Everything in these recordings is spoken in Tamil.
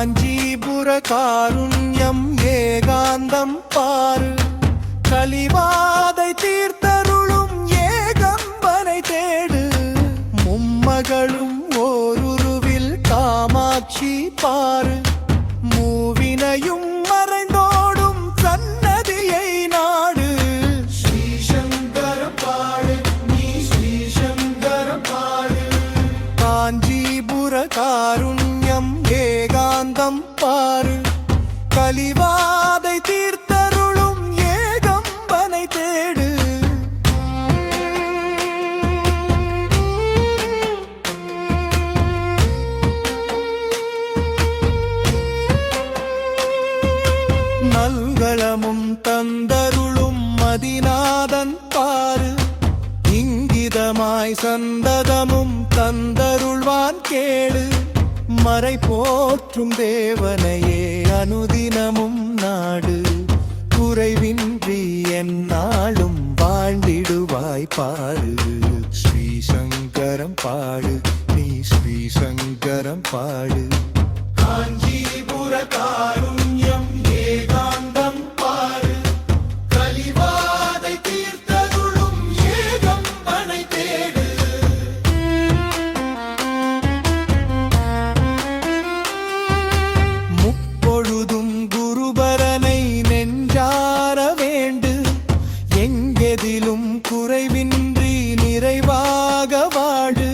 காஞ்சிபுர காருண்யம் ஏகாந்தம் பாரு கலிவாதை தீர்த்தருளும் ஏகம்பனை தேடு மும்மகளும் ஓருருவில் காமாட்சி பாரு மூவினையும் மறைந்தோடும் சன்னதியை நாடு ஸ்ரீசங்கர பாடு நீ ஸ்ரீசங்கர பாடு காஞ்சிபுர காருண்யம் ஏகாந்தம் பாரு கலிவாதை தீர்த்தருளும் ஏகம்பனை தேடு நல்களமும் தந்தருளும் மதிநாதன் பாரு இங்கிதமாய் சந்ததமும் தந்தருள்வான் கேளு மறை போற்றும் தேவனையே அனுதினமும் நாடு குறைவின்றி எந்நாளும் வாழ்ந்திடுவாய் பாடு ஸ்ரீசங்கரம் பாடு நீ ஸ்ரீசங்கரம் பாடு காஞ்சிபுர காருண்யம் ஏகாந்தம் பாரு கலிவாதை தீர்த்தருளும் ஏகம்பனை தேடு முப்பொழுதும் குருபரனை நெஞ்சார வேண்டு எங்கெதிலும் குறைவின்றி நிறைவாக வாடு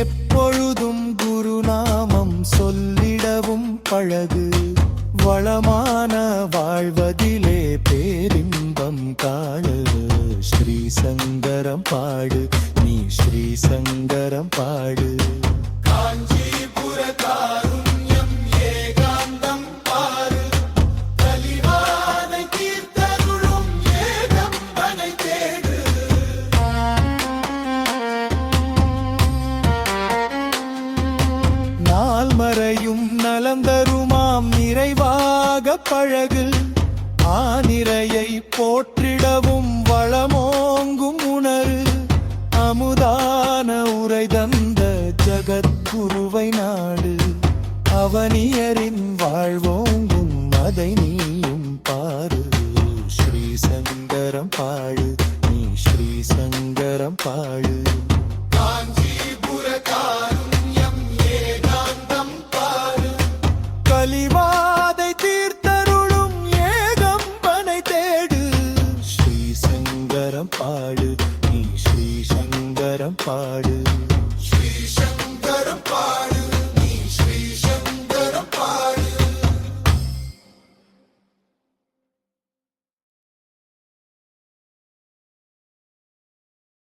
எப்பொழுதும் குருநாமம் சொல்லிடவும் பழகு வளமான வாழ்வதிலே பேரின்பம் காணு ஸ்ரீசங்கரம் பாடு நீ ஸ்ரீசங்கரம் பாடு காஞ்சிபுர காருண்யம் ஏகாந்தம் பாரு கலிவாதை தீர்த்தருளும் ஏகம்பனை தேடு நால்மறையும் நலந்தருமாம் நிறைவாக பழகு ஆனிரையை போற்றிடவும் வளமோங்கும் உணரு அமுதான உரை தந்த ஜகத்குருவை நாடு அவனியரின் வாழ்வோங்கும் அதை நீயும் பாரு ஸ்ரீசங்கரம் பாடு நீ ஸ்ரீசங்கரம் பாடு காஞ்சிபுர காருண்யம் ஏகாந்தம் பாரு கலிவாதை தீர்த்தருளும் ஏகம்பனை தேடு ஸ்ரீசங்கரம் பாடு நீ ஸ்ரீசங்கரம் பாடு ஸ்ரீசங்கரம் பாடு